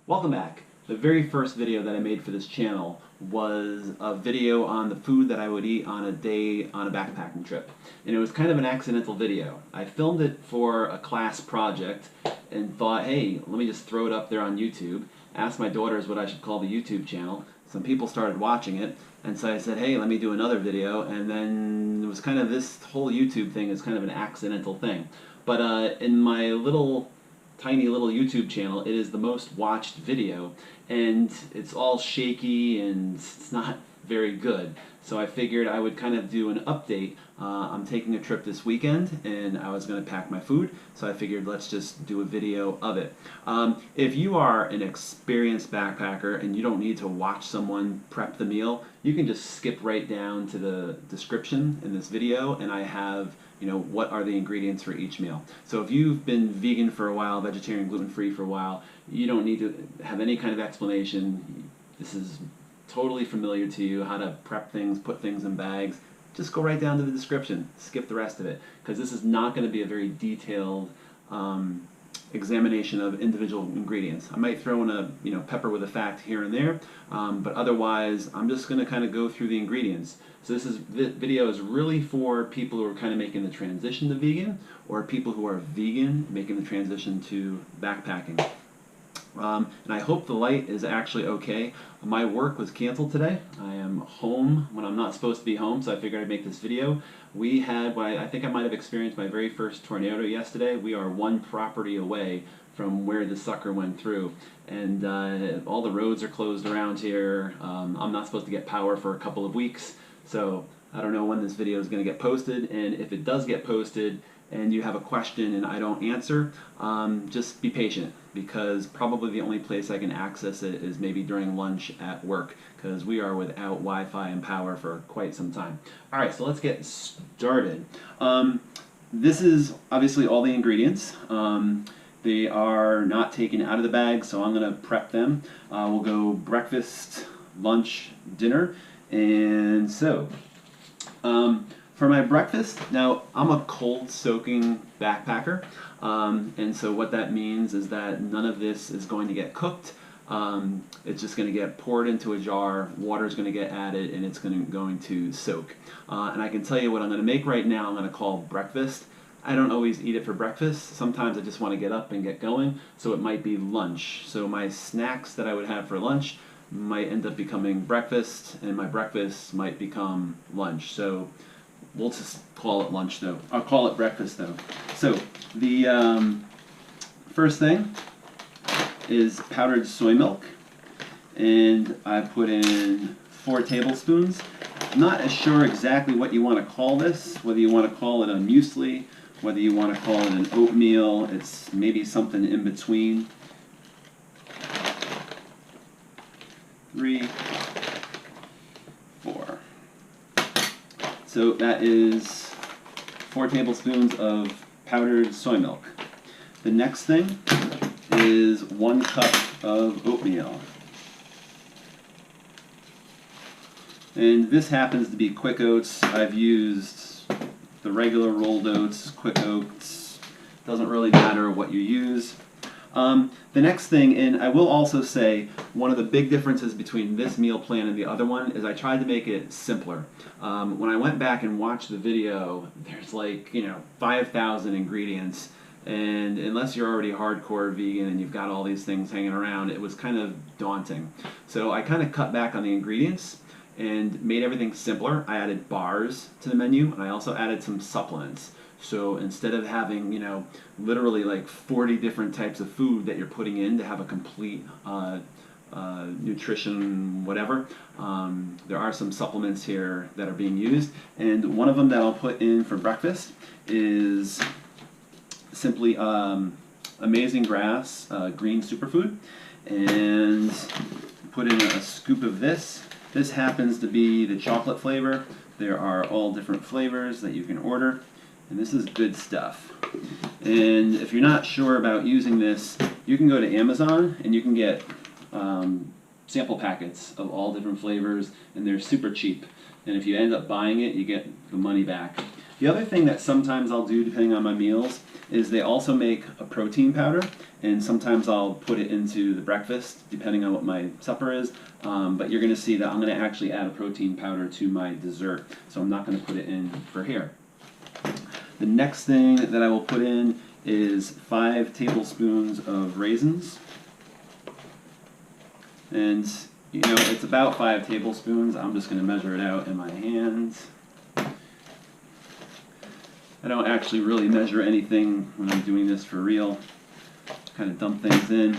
Welcome back. The very first video that I made for this channel was a video on the food that I would eat on a day on a backpacking trip. And it was kind of an accidental video. I filmed it for a class project and thought, hey, let me just throw it up there on YouTube. Asked my daughters what I should call the YouTube channel. Some people started watching it, and so I said, hey, let me do another video, and then it was kind of this whole YouTube thing is kind of an accidental thing. But in my tiny little YouTube channel, it is the most watched video, and it's all shaky and it's not very good. So I figured I would kind of do an update. I'm taking a trip this weekend and I was going to pack my food, so I figured let's just do a video of it. If you are an experienced backpacker and you don't need to watch someone prep the meal, you can just skip right down to the description in this video, and I have what are the ingredients for each meal. So if you've been vegan for a while, vegetarian, gluten-free for a while, you don't need to have any kind of explanation. This is totally familiar to you, how to prep things, put things in bags. Just go right down to the description, skip the rest of it, because this is not going to be a very detailed examination of individual ingredients. I might throw in a pepper with a fact here and there, but otherwise I'm just going to kind of go through the ingredients. So this video is really for people who are kind of making the transition to vegan, or people who are vegan making the transition to backpacking. And I hope the light is actually okay. My work was canceled today. I am home when I'm not supposed to be home, so I figured I'd make this video. We had what I think I might have experienced my very first tornado yesterday. We are one property away from where the sucker went through, and all the roads are closed around here. I'm not supposed to get power for a couple of weeks, so I don't know when this video is going to get posted, and if it does get posted and you have a question and I don't answer, just be patient, because probably the only place I can access it is maybe during lunch at work, because we are without Wi-Fi and power for quite some time. Alright, so let's get started. This is obviously all the ingredients. They are not taken out of the bag, so I'm going to prep them. We'll go breakfast, lunch, dinner, and so for my breakfast, now I'm a cold soaking backpacker, and so what that means is that none of this is going to get cooked. It's just going to get poured into a jar, water is going to get added, and it's going to soak. And I can tell you what I'm going to make right now. I'm going to call breakfast. I don't always eat it for breakfast. Sometimes I just want to get up and get going, so it might be lunch. So my snacks that I would have for lunch might end up becoming breakfast, and my breakfast might become lunch. So we'll just call it lunch though. I'll call it breakfast though. So the first thing is powdered soy milk, and I put in 4 tablespoons. I'm not as sure exactly what you want to call this, whether you want to call it a muesli, whether you want to call it an oatmeal. It's maybe something in between. 3, 4. So that is 4 tablespoons of powdered soy milk. The next thing is 1 cup of oatmeal. And this happens to be quick oats. I've used the regular rolled oats, quick oats. Doesn't really matter what you use. The next thing, and I will also say, one of the big differences between this meal plan and the other one is I tried to make it simpler. When I went back and watched the video, there's like 5,000 ingredients, and unless you're already hardcore vegan and you've got all these things hanging around, it was kind of daunting. So I kind of cut back on the ingredients and made everything simpler. I added bars to the menu, and I also added some supplements. So instead of having, literally like 40 different types of food that you're putting in to have a complete nutrition whatever, there are some supplements here that are being used. And one of them that I'll put in for breakfast is simply Amazing Grass green superfood. And put in a scoop of this. This happens to be the chocolate flavor. There are all different flavors that you can order. And this is good stuff. And if you're not sure about using this, you can go to Amazon and you can get sample packets of all different flavors, and they're super cheap. And if you end up buying it, you get the money back. The other thing that sometimes I'll do, depending on my meals, is they also make a protein powder, and sometimes I'll put it into the breakfast, depending on what my supper is. But you're going to see that I'm going to actually add a protein powder to my dessert, so I'm not going to put it in for here. The next thing that I will put in is 5 tablespoons of raisins. And you know, it's about 5 tablespoons. I'm just going to measure it out in my hands. I don't actually really measure anything when I'm doing this for real. Kind of dump things in.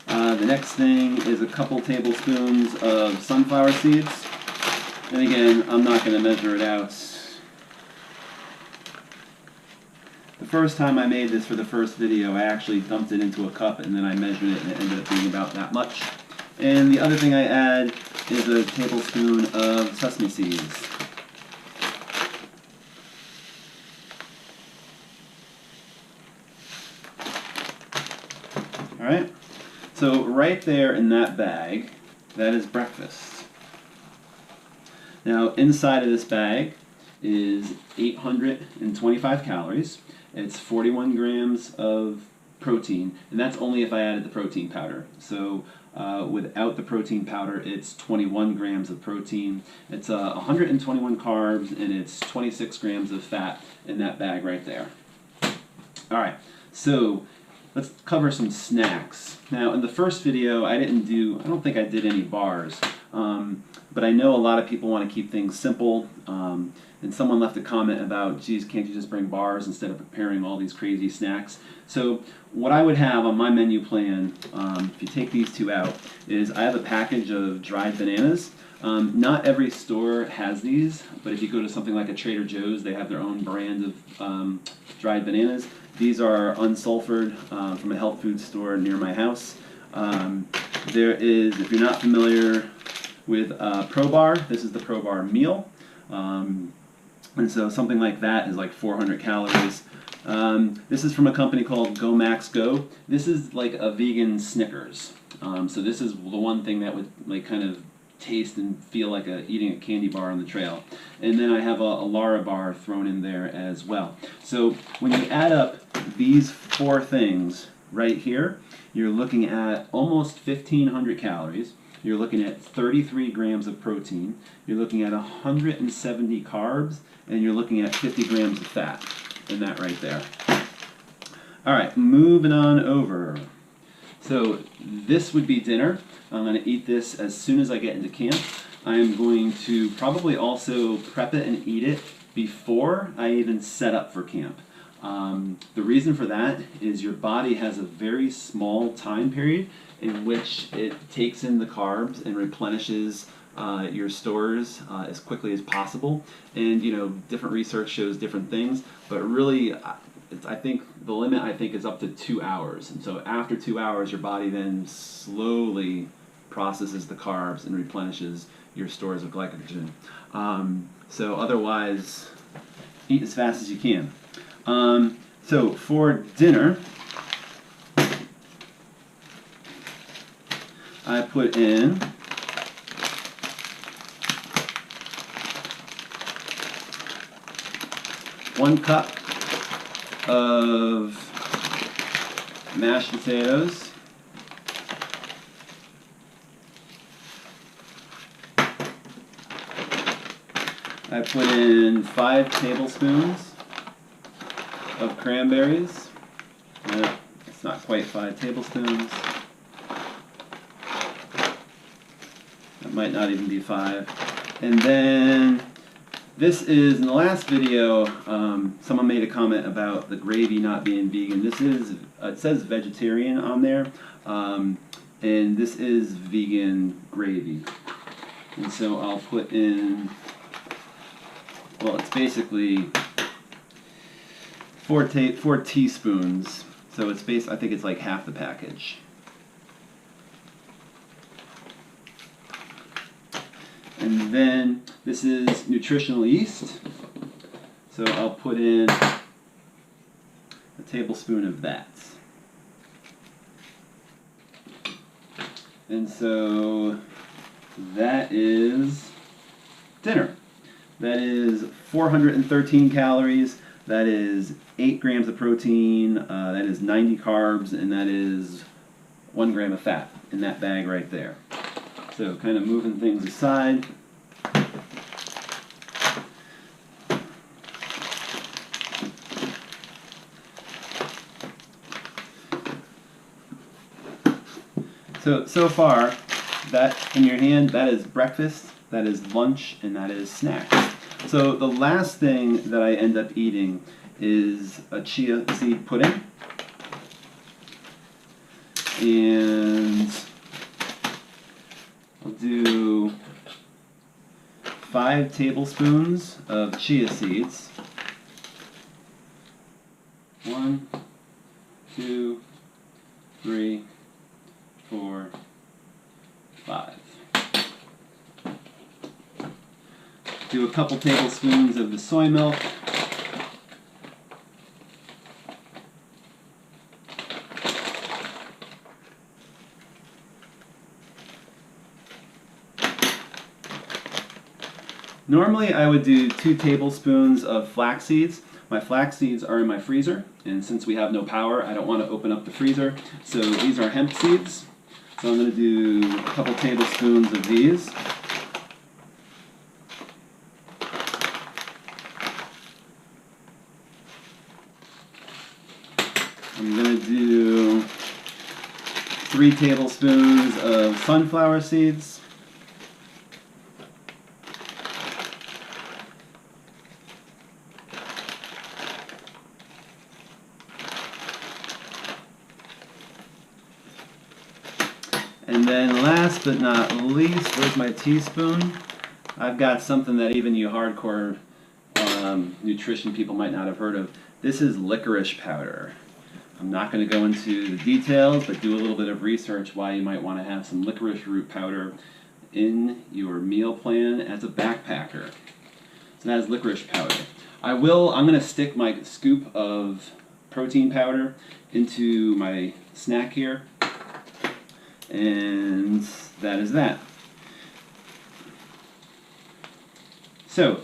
The next thing is a couple tablespoons of sunflower seeds. And again, I'm not going to measure it out. The first time I made this for the first video, I actually dumped it into a cup and then I measured it and it ended up being about that much. And the other thing I add is a tablespoon of sesame seeds. Alright, so right there in that bag, that is breakfast. Now inside of this bag is 825 calories. It's 41 grams of protein, and that's only if I added the protein powder. So without the protein powder, it's 21 grams of protein. It's 121 carbs, and it's 26 grams of fat in that bag right there. Alright, so let's cover some snacks. Now, in the first video, I don't think I did any bars, but I know a lot of people want to keep things simple, and someone left a comment about, geez, can't you just bring bars instead of preparing all these crazy snacks? So what I would have on my menu plan, if you take these two out, is I have a package of dried bananas. Not every store has these, but if you go to something like a Trader Joe's, they have their own brand of dried bananas. These are unsulfured from a health food store near my house. There is, if you're not familiar with Pro Bar, this is the Pro Bar meal. And so something like that is like 400 calories. This is from a company called Go Max Go. This is like a vegan Snickers. So this is the one thing that would like kind of taste and feel like eating a candy bar on the trail. And then I have a Lara bar thrown in there as well. So when you add up these 4 things right here, you're looking at almost 1,500 calories. You're looking at 33 grams of protein. You're looking at 170 carbs, and you're looking at 50 grams of fat in that right there. All right, moving on over. So this would be dinner. I'm going to eat this as soon as I get into camp. I am going to probably also prep it and eat it before I even set up for camp. The reason for that is your body has a very small time period in which it takes in the carbs and replenishes your stores as quickly as possible. And you know, different research shows different things, but really I think the limit is up to 2 hours. And so after 2 hours, your body then slowly processes the carbs and replenishes your stores of glycogen. So otherwise, eat as fast as you can. So for dinner, I put in one cup of mashed potatoes, I put in 5 tablespoons of cranberries. It's not quite 5 tablespoons. It might not even be 5. And then this is, in the last video, someone made a comment about the gravy not being vegan. This is, it says vegetarian on there, and this is vegan gravy. And so I'll put in, well, it's basically 4 teaspoons. So it's I think it's like half the package. And then this is nutritional yeast. So I'll put in a tablespoon of that. And so that is dinner. That is 413 calories. That is 8 grams of protein. That is 90 carbs, and that is 1 gram of fat in that bag right there. So kind of moving things aside. So far, that in your hand, that is breakfast, that is lunch, and that is snacks. So the last thing that I end up eating is a chia seed pudding. And I'll do 5 tablespoons of chia seeds. 1, 2, 3, 4, 5. Do a couple tablespoons of the soy milk. Normally I would do 2 tablespoons of flax seeds. My flax seeds are in my freezer, and since we have no power, I don't want to open up the freezer. So these are hemp seeds. So I'm going to do a couple tablespoons of these. I'm going to do 3 tablespoons of sunflower seeds. And then last but not least, where's my teaspoon? I've got something that even you hardcore nutrition people might not have heard of. This is licorice powder. I'm not going to go into the details, but do a little bit of research why you might want to have some licorice root powder in your meal plan as a backpacker. So that is licorice powder. I'm going to stick my scoop of protein powder into my snack here. And that is that. So,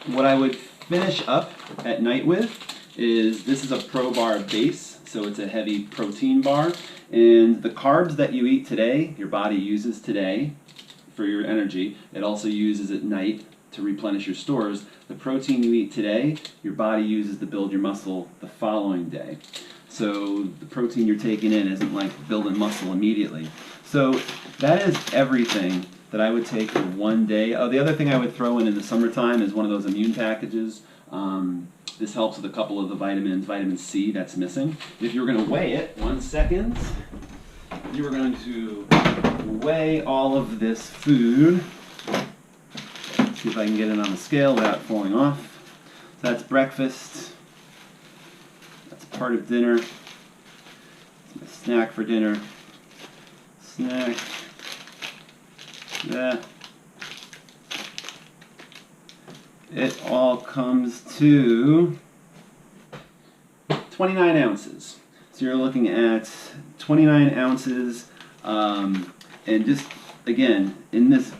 what I would finish up at night with is, this is a Pro Bar base, so it's a heavy protein bar. And the carbs that you eat today, your body uses today for your energy. It also uses at night to replenish your stores. The protein you eat today, your body uses to build your muscle the following day. So the protein you're taking in isn't like building muscle immediately. So that is everything that I would take for one day. Oh, the other thing I would throw in the summertime is one of those immune packages. This helps with a couple of the vitamins, vitamin C that's missing. If you were going to weigh it, 1 second, you were going to weigh all of this food. See if I can get it on the scale without falling off. So that's breakfast. That's part of dinner. That's my snack for dinner. Snack. That. It all comes to 29 ounces. So you're looking at 29 ounces, and just, again, in this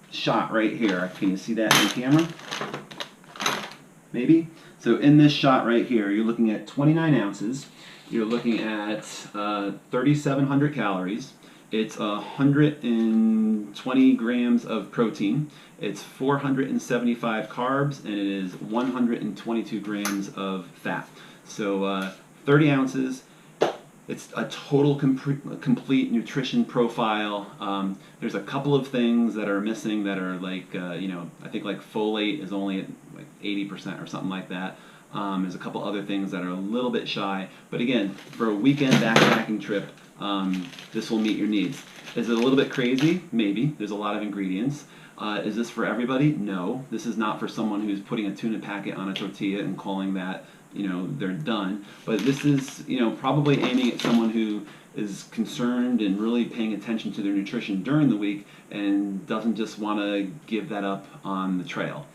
shot right here, can you see that in the camera? Maybe? So in this shot right here, you're looking at 29 ounces. You're looking at 3,700 calories. It's 120 grams of protein. It's 475 carbs, and it is 122 grams of fat. So 30 ounces. It's a total complete nutrition profile. There's a couple of things that are missing that are like, I think like folate is only at like 80% or something like that. There's a couple other things that are a little bit shy. But again, for a weekend backpacking trip, this will meet your needs. Is it a little bit crazy? Maybe. There's a lot of ingredients. Is this for everybody? No. This is not for someone who's putting a tuna packet on a tortilla and calling that, they're done. But this is, probably aiming at someone who is concerned and really paying attention to their nutrition during the week and doesn't just want to give that up on the trail.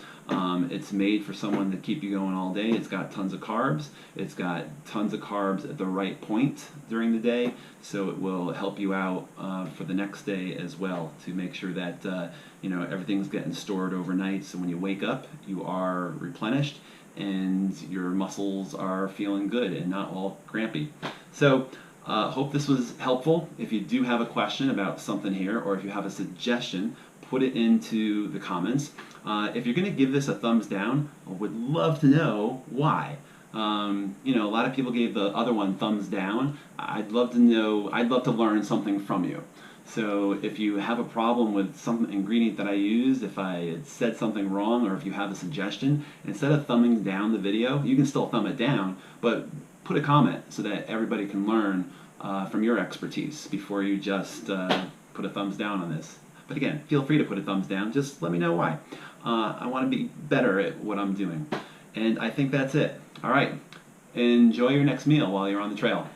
It's made for someone to keep you going all day. It's got tons of carbs. It's got tons of carbs at the right point during the day, so it will help you out for the next day as well, to make sure that everything's getting stored overnight, so when you wake up you are replenished and your muscles are feeling good and not all crampy. So hope this was helpful. If you do have a question about something here, or if you have a suggestion, put it into the comments. If you're going to give this a thumbs down, I would love to know why. A lot of people gave the other one thumbs down. I'd love to know, I'd love to learn something from you. So if you have a problem with some ingredient that I used, if I had said something wrong, or if you have a suggestion, instead of thumbing down the video, you can still thumb it down, but put a comment so that everybody can learn from your expertise before you just put a thumbs down on this. But again, feel free to put a thumbs down. Just let me know why. I want to be better at what I'm doing. And I think that's it. All right. Enjoy your next meal while you're on the trail.